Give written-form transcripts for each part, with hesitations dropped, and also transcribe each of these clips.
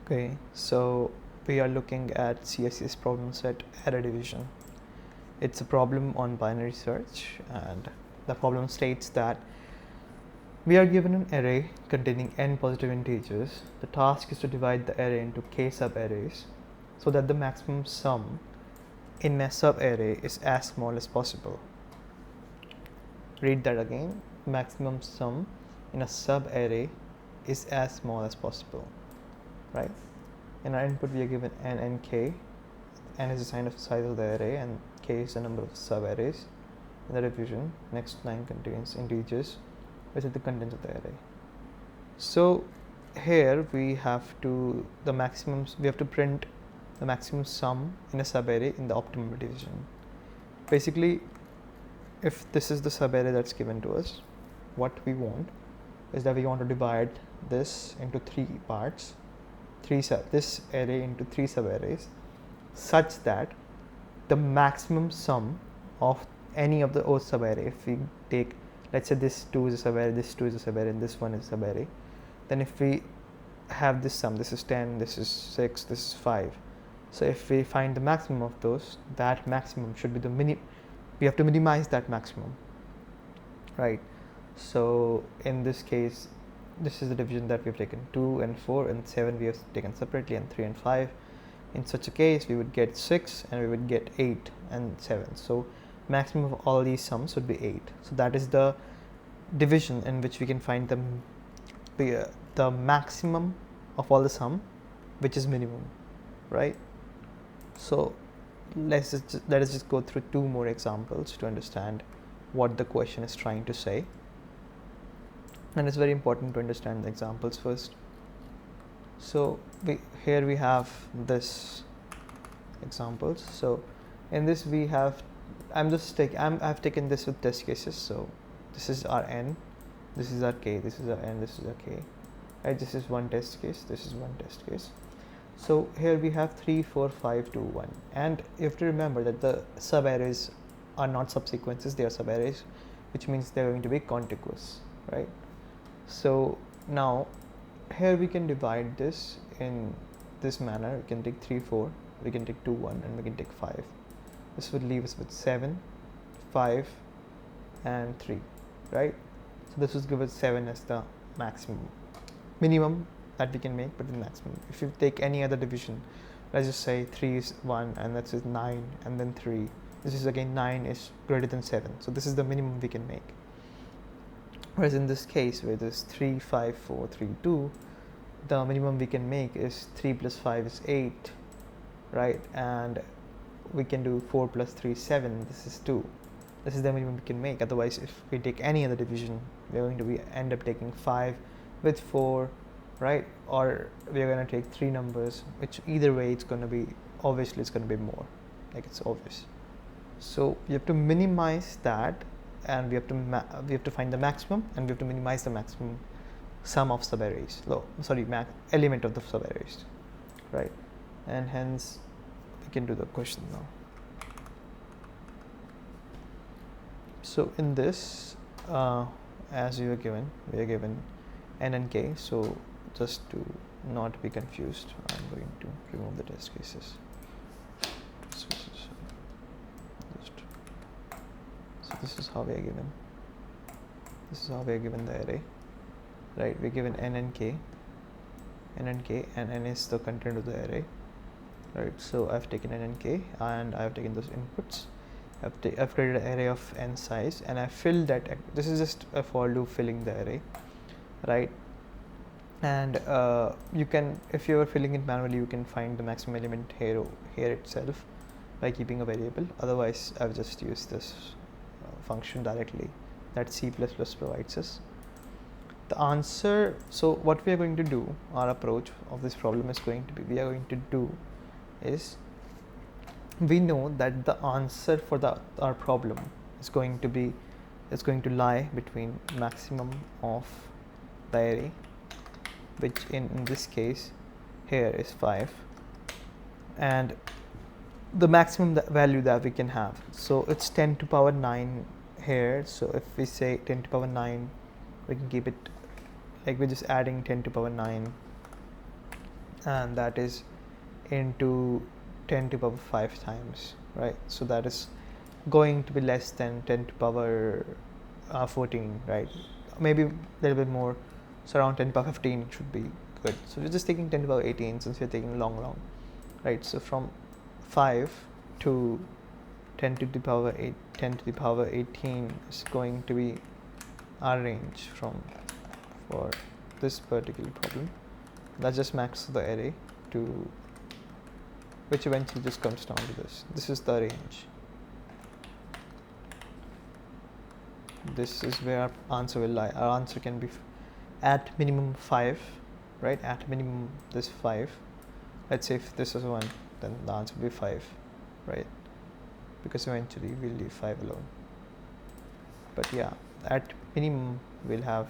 Okay, so we are looking at CSES problem set error division. It's a problem on binary search, and the problem states that we are given an array containing n positive integers. The task is to divide the array into k sub-arrays so that the maximum sum in a sub-array is as small as possible. Read that again. Maximum sum in a sub-array is as small as possible, right? In our input, we are given n and k. N is the size of the array, and k is the number of sub-arrays. In the division, next line contains integers, which are the contents of the array. So here we have to print the maximum sum in a sub-array in the optimal division. Basically, if this is the sub-array that's given to us, what we want is that we want to divide this into three parts, this array into three sub-arrays, such that the maximum sum of any of the sub-array, if we take, let's say this 2 is a sub-array, this 2 is a sub-array, and this one is a sub-array, then if we have this sum, this is 10, this is 6, this is 5. So if we find the maximum of those, that maximum should be we have to minimize that maximum, right? So in this case, this is the division that we have taken. 2 and 4 and 7 we have taken separately, and 3 and 5. In such a case, we would get 6 and we would get 8 and 7. So maximum of all these sums would be 8. So that is the division in which we can find the maximum of all the sum, which is minimum, right? So let us just go through two more examples to understand what the question is trying to say. And it's very important to understand the examples first. So here we have this examples. So in this we have, I've taken this with test cases. So this is our n, this is our k, this is our n, this is our k, right? This is one test case, this is one test case. So here we have 3, 4, 5, 2, 1, and you have to remember that the sub-arrays are not subsequences, they are sub-arrays, which means they're going to be contiguous, right? So now here we can divide this in this manner. We can take 3, 4, we can take 2, 1, and we can take 5. This would leave us with 7, 5, and 3, right? So this would give us 7 as the minimum that we can make, but the maximum. If you take any other division, let's just say 3 is 1, and that's 9, and then 3. This is again 9 is greater than 7. So this is the minimum we can make. Whereas in this case, where there's 3, 5, 4, 3, 2, the minimum we can make is 3 plus 5 is 8, right? And we can do 4 plus 3 is 7. This is 2. This is the minimum we can make. Otherwise, if we take any other division, we're going to end up taking 5 with 4, right? Or we're going to take 3 numbers, which either way it's going to be, obviously it's going to be more, like it's obvious. So you have to minimize that, and we have to find the maximum, and we have to minimize the maximum sum of sub-arrays, element of the sub-arrays, right? And hence we can do the question now. So in this, as we are given n and k. So just to not be confused, I'm going to remove the test cases. So this is how we are given. This is how we are given the array, right? We're given n and k, and n is the content of the array, right? So I've taken n and k, and I've taken those inputs. I've created an array of n size, and I filled that. This is just a for loop filling the array, right? And you can, if you are filling it manually, you can find the maximum element here itself by keeping a variable. Otherwise, I've just used this function directly that C++ provides us. The answer, so what we are going to do, our approach of this problem is going to be, we know that the answer for our problem is going to lie between maximum of the array, which in this case here is 5, and the maximum value that we can have. So it's 10 to power 9 here. So if we say 10 to power 9, we can keep it like we're just adding 10 to power 9 and that is into 10 to the power 5 times, right? So that is going to be less than 10 to the power 14, right? Maybe a little bit more, so around 10 to the power 15 should be good. So we're just taking 10 to the power 18 since we're taking long, right? So from 5 to 10 to the power 8, 10 to the power 18 is going to be our range for this particular problem. Let's just max the array to, which eventually just comes down to this. This is the range. This is where our answer will lie. Our answer can be at minimum 5, right? At minimum this 5. Let's say if this is 1, then the answer will be 5, right? Because eventually we'll leave 5 alone. But yeah, at minimum we'll have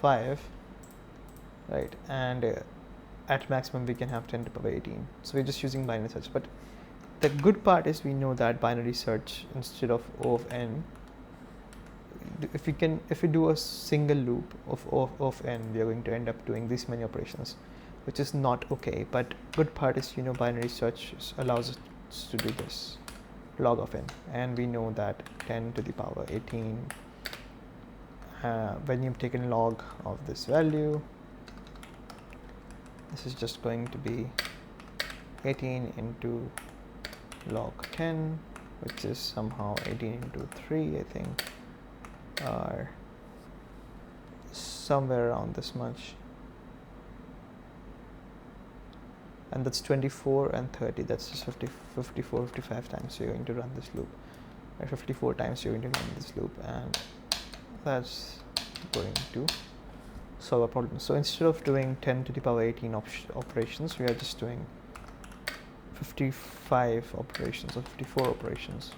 5, right? And at maximum we can have 10 to the power 18. So we're just using binary search. But the good part is we know that binary search instead of O of n, if we do a single loop of n, we are going to end up doing this many operations, which is not okay. But good part is, binary search allows us to do this log of n, and we know that 10 to the power 18, when you've taken log of this value, this is just going to be 18 into log 10, which is somehow 18 into 3, I think, or somewhere around this much. And that's 24 and 30, that's just 54, 55 times you're going to run this loop. Right, 54 times you're going to run this loop, and that's going to solve a problem. So instead of doing 10 to the power 18 operations, we are just doing 55 operations or 54 operations,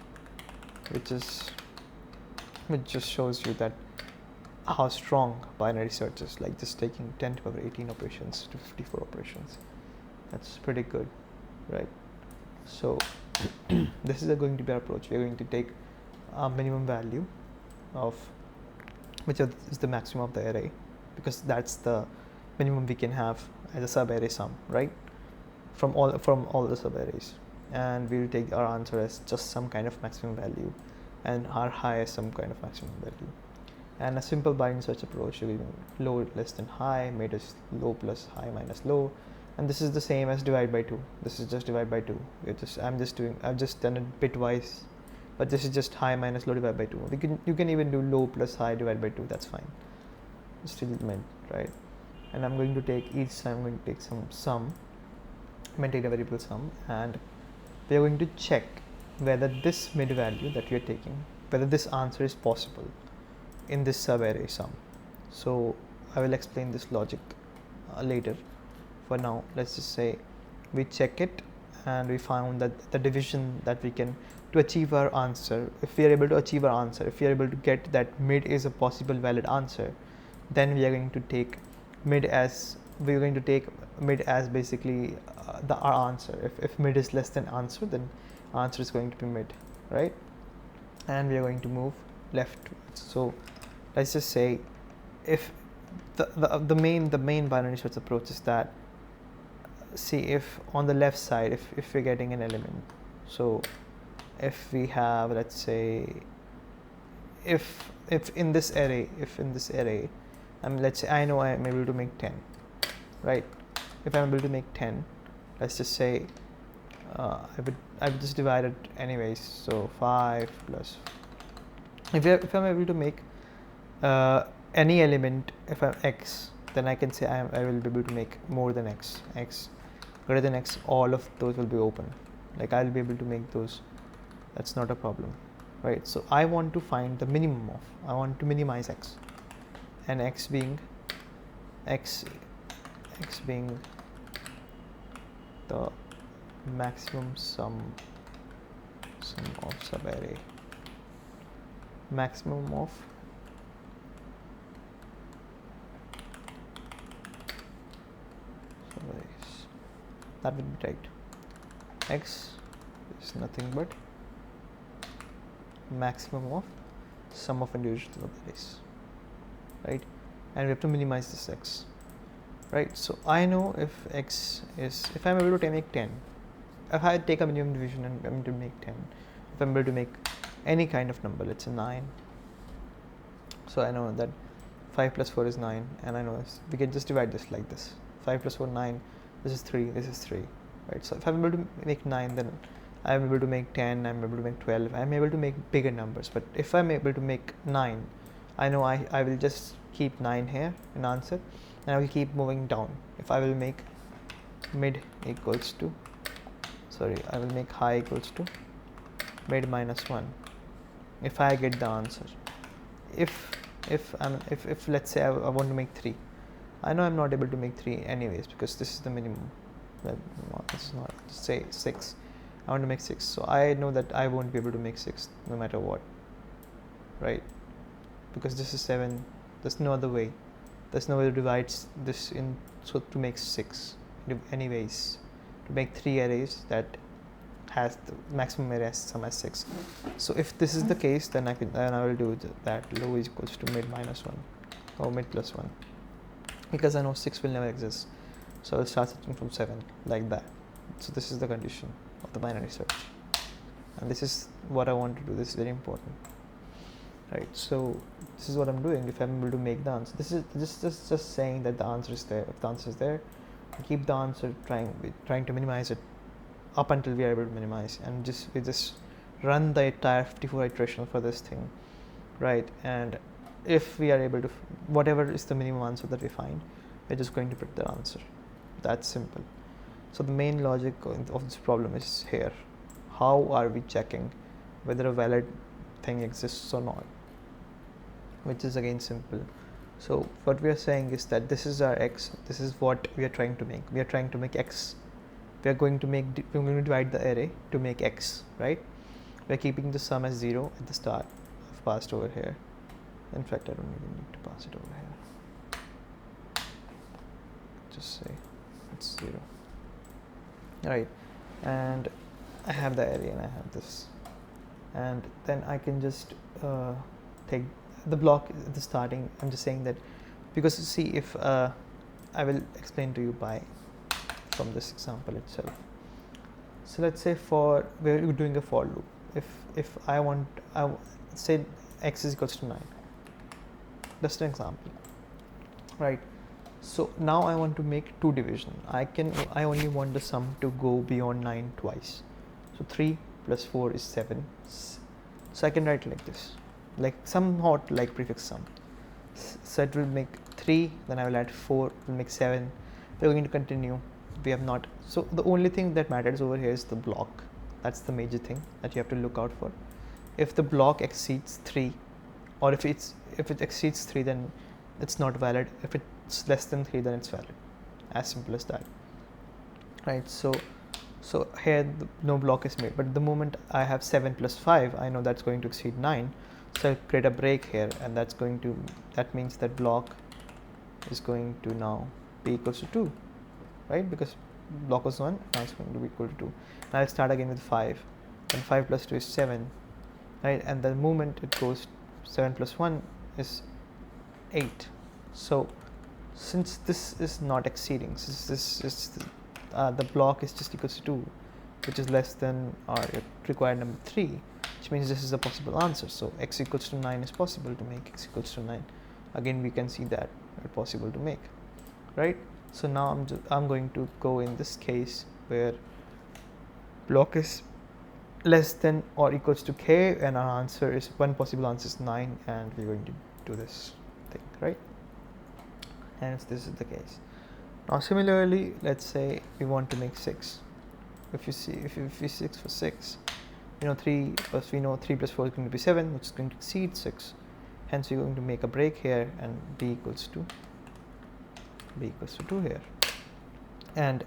which just shows you that how strong binary search is, like just taking 10 to the power 18 operations to 54 operations. That's pretty good, right? So this is going to be our approach. We're going to take a minimum value of which is the maximum of the array, because that's the minimum we can have as a sub-array sum, right? From all the sub-arrays, and we'll take our answer as just some kind of maximum value, and our high as some kind of maximum value. And a simple binary search approach, you're giving low less than high, mid is low plus high minus low, and this is the same as divide by 2. This is just divide by 2. I've just done it bitwise, but this is just high minus low divided by 2. You can even do low plus high divided by 2. That's fine. It's still mid, right? And I'm going to take each time. I'm going to take some sum, maintain a variable sum, and we are going to check whether this mid value that we are taking, whether this answer is possible in this sub-array sum. So I will explain this logic later. For now, let's just say we check it, and we found that the division that we can to achieve our answer, if we are able to achieve our answer, if we are able to get that mid is a possible valid answer, then we are going to take mid as basically our answer. If mid is less than answer, then answer is going to be mid, right? And we are going to move left. So let's just say if the main binary search approach is that, see if on the left side, if we're getting an element, so if we have, let's say, if in this array, let's say I know I am able to make 10, right? If I'm able to make 10, let's just say I would just divide it anyways. So 5 plus, if I'm able to make any element, if I'm x, then I can say I will be able to make more than x greater than x. All of those will be open, like I'll be able to make those. That's not a problem, right? So I want to find the minimum of, I want to minimize x, and x being the maximum sum of subarray, maximum of subarrays. That would be right. X is nothing but maximum of sum of individual subarrays, right? And we have to minimize this x. right? So I know if x is, if I'm able to make 10, if I take a minimum division and I'm able to make 10, if I'm able to make any kind of number, let's say 9, so I know that 5 plus 4 is 9, and I know this, we can just divide this like this, 5 plus 4, 9, this is 3, this is 3, right? So if I'm able to make 9, then I'm able to make 10, I'm able to make 12, I'm able to make bigger numbers. But if I'm able to make 9, I know I will just keep 9 here in answer, and I will keep moving down. If I will make mid equals to, sorry, I will make high equals to mid minus 1, if I get the answer. If let's say I want to make 3, I know I'm not able to make 3 anyways, because this is the minimum. This is not, say 6, I want to make 6, so I know that I won't be able to make 6 no matter what, right? Because this is 7, there's no other way, there's no way to divide this in, so to make 6 anyways, to make 3 arrays that has the maximum array sum as 6. So if this is the case, then I will do that low is equals to mid minus 1 or mid plus 1, because I know 6 will never exist, so I will start searching from 7 like that. So this is the condition of the binary search, and this is what I want to do. This is very important, right? So this is what I'm doing. If I'm able to make the answer, this is just saying that the answer is there. If the answer is there, I keep the answer, trying to minimize it up until we are able to minimize, and we just run the entire 54 iteration for this thing, right? And if we are able to, whatever is the minimum answer that we find, we're just going to put the answer. That's simple. So the main logic of this problem is here. How are we checking whether a valid thing exists or not? Which is again simple. So what we are saying is that this is our x, this is what we are trying to make. We are trying to make x. We're going to divide the array to make x, right? We're keeping the sum as 0 at the start. I've passed over here. In fact, I don't even need to pass it over here. Just say it's 0. Right, and I have the array and I have this, and then I can just take the block at the starting. I'm just saying that because see, if I will explain to you from this example itself. So let's say we're doing a for loop. If I say x is equals to 9, just an example, right? So now I want to make 2 division. I only want the sum to go beyond 9 twice. So 3 plus 4 is 7. So I can write like this, like somewhat like prefix sum. So it will make 3, then I will add 4, it will make 7. We're going to continue. We have not. So the only thing that matters over here is the block. That's the major thing that you have to look out for. If the block exceeds 3, or if it exceeds 3, then it's not valid. If it's less than 3, then it's valid. As simple as that, right? So here no block is made, but the moment I have 7 plus 5, I know that's going to exceed 9, so I'll create a break here, and that means that block is going to now be equals to 2, right? Because block was 1, now it's going to be equal to 2. Now I'll start again with 5, and 5 plus 2 is 7, right? And the moment it goes 7 plus 1 is 8. So since this is not exceeding, since this is the block is just equals to 2, which is less than our required number 3, which means this is a possible answer. So x equals to 9 is possible to make. X equals to 9, again we can see that it's possible to make, right? So now I'm going to go in this case where block is less than or equals to k, and our answer is, one possible answer is 9, and we're going to do this thing, right? Hence this is the case. Now similarly, let's say we want to make 6. If you see 6 for 6, we know 3 plus 4 is going to be 7, which is going to exceed 6. Hence we're going to make a break here, and b equals to 2 here. And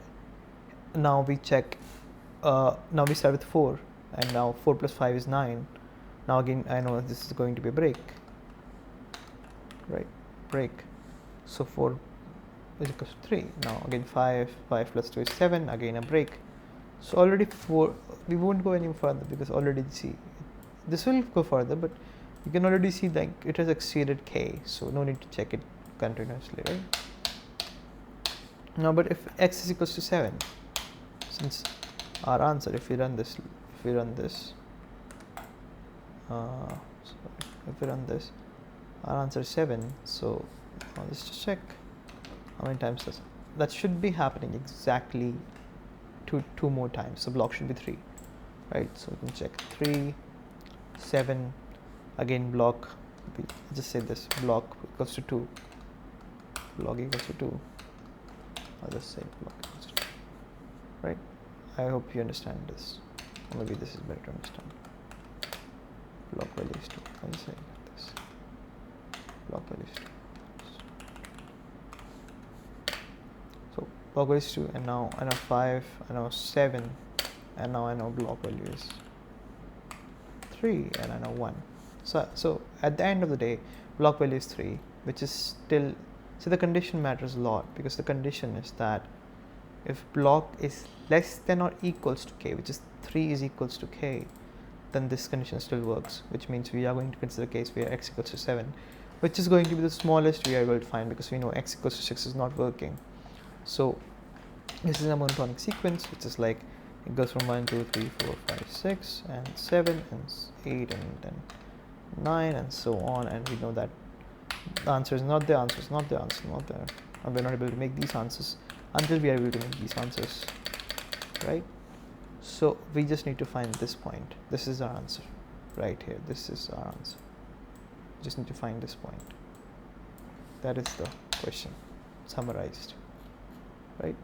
now we check, now we start with 4, and now 4 plus 5 is 9. Now again I know this is going to be a break, right? Break. So 4 is equals to 3. Now again 5 plus 2 is 7, again a break. So already 4, we won't go any further, because already see, this will go further, but you can already see that it has exceeded k, so no need to check it continuously, right? Now, but if x is equals to 7, since our answer, if we run this, our answer is 7. So let's just check how many times that should be happening exactly two more times. So block should be 3, right? So we can check 3, 7. Again, block. Just say this block equals to 2. Block equals to 2. I'll just say block equals to 2. Right? I hope you understand this. Or maybe this is better to understand. Block value is 2. I'll say like this. Block value is 2. So block value is 2, and now I know 5, I know 7, and now I know block value is 3, and I know 1. So at the end of the day, block value is 3, which is still, so the condition matters a lot, because the condition is that if block is less than or equals to k, which is 3 is equals to k, then this condition still works, which means we are going to consider a case where x equals to 7, which is going to be the smallest we are able to find, because we know x equals to 6 is not working. So this is a monotonic sequence, which is like it goes from 1, 2, 3, 4, 5, 6, and 7, and 8, and then 9, and so on. And we know that the answer is not there, answer is not there, answer is not there, and we're not able to make these answers until we are able to make these answers, right? So we just need to find this point. This is our answer right here. This is our answer. We just need to find this point. That is the question summarized, right?